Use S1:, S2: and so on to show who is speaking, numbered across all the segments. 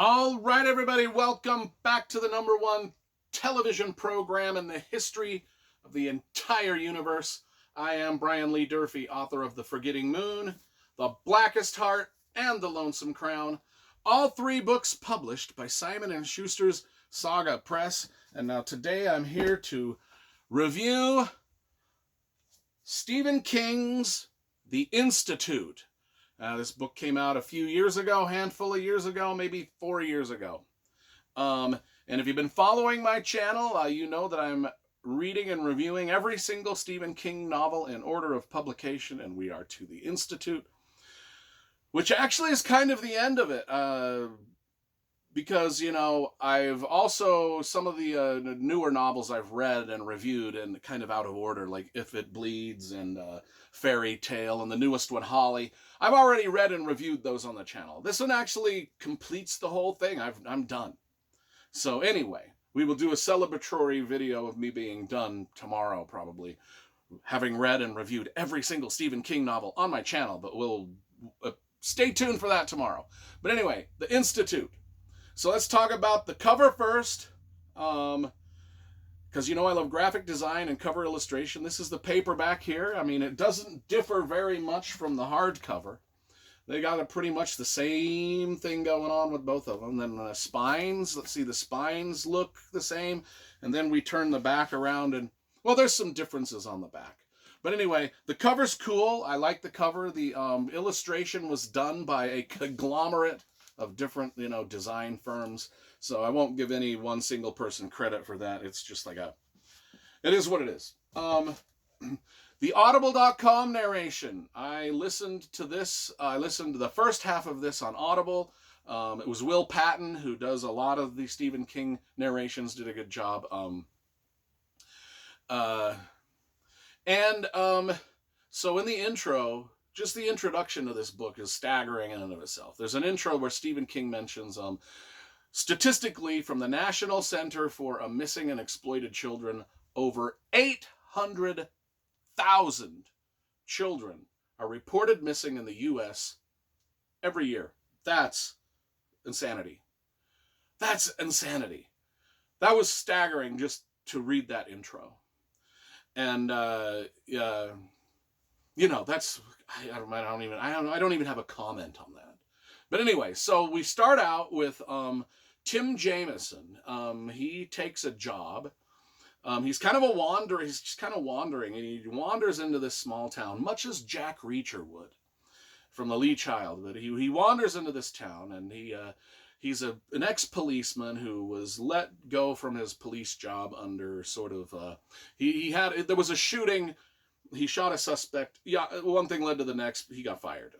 S1: All right, everybody, welcome back to the #1 television program in the history of the entire universe. I am Brian Lee Durfee, author of The Forgetting Moon, The Blackest Heart, and The Lonesome Crown. All three books published by Simon & Schuster's Saga Press. And now today I'm here to review Stephen King's The Institute. This book came out a few years ago, handful of years ago, maybe 4 years ago. And if you've been following my channel, you know that I'm reading and reviewing every single Stephen King novel in order of publication, and we are to The Institute, which actually is kind of the end of it. Because, I've also, some of the newer novels I've read and reviewed and kind of out of order, like If It Bleeds and Fairy Tale, and the newest one, Holly. I've already read and reviewed those on the channel. This one actually completes the whole thing. I'm done. So anyway, we will do a celebratory video of me being done tomorrow, probably, having read and reviewed every single Stephen King novel on my channel, but we'll stay tuned for that tomorrow. But anyway, The Institute. So let's talk about the cover first, because I love graphic design and cover illustration. This is the paperback here. I mean, it doesn't differ very much from the hardcover. They got pretty much the same thing going on with both of them. Then the spines, let's see, the spines look the same. And then we turn the back around and, well, there's some differences on the back. But anyway, the cover's cool. I like the cover. The illustration was done by a conglomerate of different, design firms. So I won't give any one single person credit for that. It's just like it is what it is. The Audible.com narration. I listened to this. I listened to the first half of this on Audible. It was Will Patton, who does a lot of the Stephen King narrations, did a good job. So in the intro, just the introduction to this book is staggering in and of itself. There's an intro where Stephen King mentions, statistically, from the National Center for Missing and Exploited Children, over 800,000 children are reported missing in the U.S. every year. That's insanity. That's insanity. That was staggering just to read that intro. And, that's, I don't even have a comment on that. But anyway, so we start out with Tim Jameson. He takes a job. He's kind of a wanderer. He's just kind of wandering, and he wanders into this small town, much as Jack Reacher would from the Lee Child. But he wanders into this town, and he's an ex-policeman who was let go from his police job under sort of there was a shooting. He shot a suspect. Yeah, one thing led to the next. He got fired.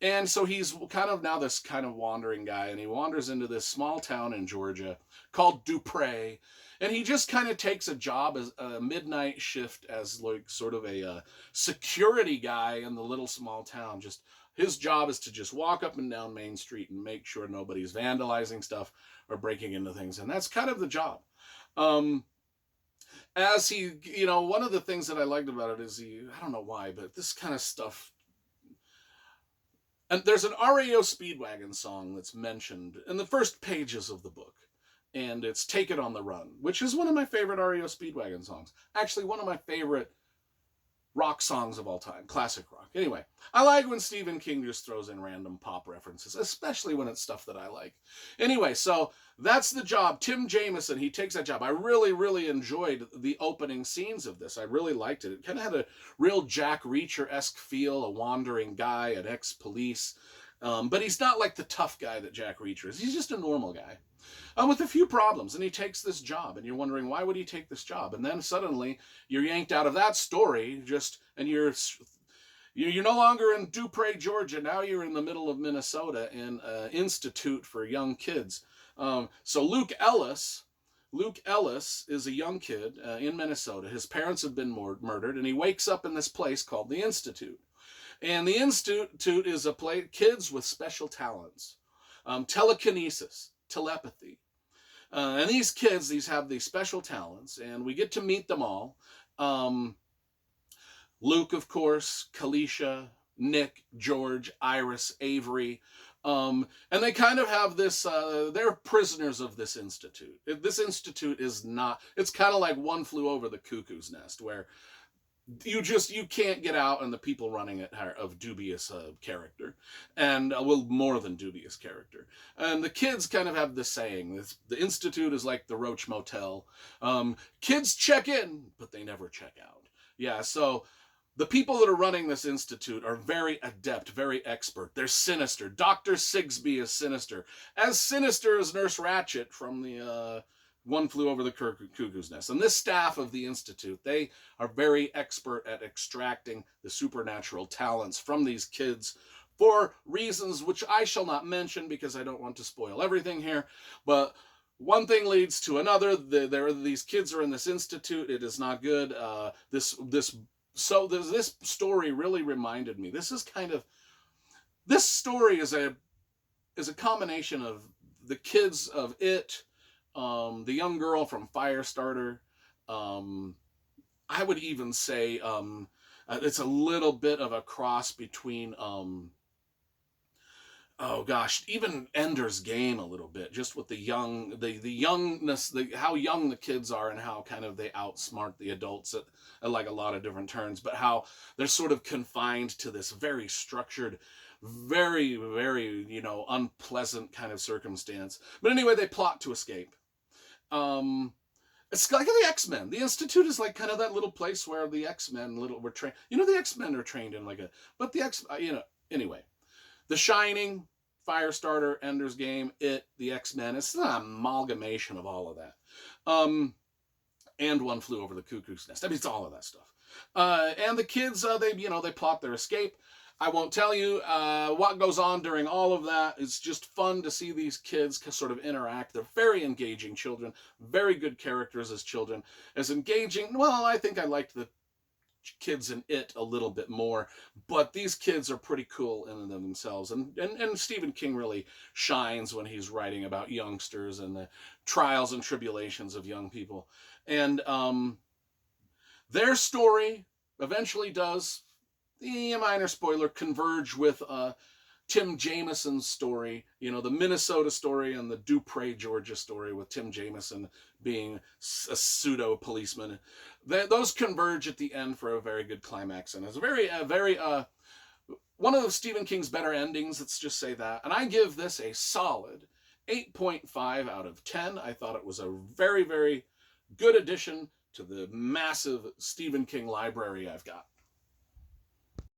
S1: And so he's kind of now this kind of wandering guy, and he wanders into this small town in Georgia called Dupre, and he just kind of takes a job as a midnight shift as like sort of a security guy in the little small town. Just his job is to just walk up and down Main Street and make sure nobody's vandalizing stuff or breaking into things, and that's kind of the job. As he, one of the things that I liked about it is I don't know why, but this kind of stuff. And there's an REO Speedwagon song that's mentioned in the first pages of the book. And it's Take It on the Run, which is one of my favorite REO Speedwagon songs. Actually, one of my favorite rock songs of all time, classic rock. Anyway, I like when Stephen King just throws in random pop references, especially when it's stuff that I like. Anyway, so that's the job. Tim Jameson, he takes that job. I really, really enjoyed the opening scenes of this. I really liked it. It kind of had a real Jack Reacher-esque feel, a wandering guy, an ex-police. But he's not like the tough guy that Jack Reacher is. He's just a normal guy. With a few problems, and he takes this job, and you're wondering, why would he take this job? And then suddenly, you're yanked out of that story, and you're no longer in Dupre, Georgia. Now you're in the middle of Minnesota in an institute for young kids. So Luke Ellis is a young kid in Minnesota. His parents have been murdered, and he wakes up in this place called the Institute. And the Institute is a place, kids with special talents, telekinesis, telepathy. And these kids, have these special talents, and we get to meet them all. Luke, of course, Kalisha, Nick, George, Iris, Avery. And they kind of have this, they're prisoners of this institute. This institute is not, it's kind of like One Flew Over the Cuckoo's Nest, where you can't get out, and the people running it are of dubious character, and well, more than dubious character. And the kids kind of have this saying: the institute is like the Roach Motel. Kids check in, but they never check out. Yeah, so the people that are running this institute are very adept, very expert. They're sinister. Dr. Sigsbee is sinister. As sinister as Nurse Ratched from the One Flew Over the Cuckoo's Nest. And this staff of the institute, they are very expert at extracting the supernatural talents from these kids for reasons which I shall not mention because I don't want to spoil everything here. But one thing leads to another. These kids are in this institute. It is not good. This story really reminded me. This story is a combination of the kids of It, the young girl from Firestarter. I would even say it's a little bit of a cross between oh gosh, even Ender's Game a little bit, just with the youngness, how young the kids are and how kind of they outsmart the adults at like a lot of different turns, but how they're sort of confined to this very structured, very, very, unpleasant kind of circumstance. But anyway, they plot to escape. It's like the X-Men. The Institute is like kind of that little place where the X-Men were trained. The X-Men are trained in but the anyway. The Shining, Firestarter, Ender's Game, It, the X-Men. It's an amalgamation of all of that. And One Flew Over the Cuckoo's Nest. I mean, it's all of that stuff. And the kids, they plot their escape. I won't tell you what goes on during all of that. It's just fun to see these kids sort of interact. They're very engaging children, very good characters as children. As engaging, well, I think I liked the kids in It a little bit more, but these kids are pretty cool in themselves, and Stephen King really shines when he's writing about youngsters and the trials and tribulations of young people. And their story eventually does, minor spoiler, converge with Tim Jameson's story, the Minnesota story and the Dupre, Georgia story with Tim Jameson being a pseudo policeman. Those converge at the end for a very good climax, and it's very one of Stephen King's better endings. Let's just say that. And I give this a solid 8.5 out of 10. I thought it was a very, very good addition to the massive Stephen King library I've got.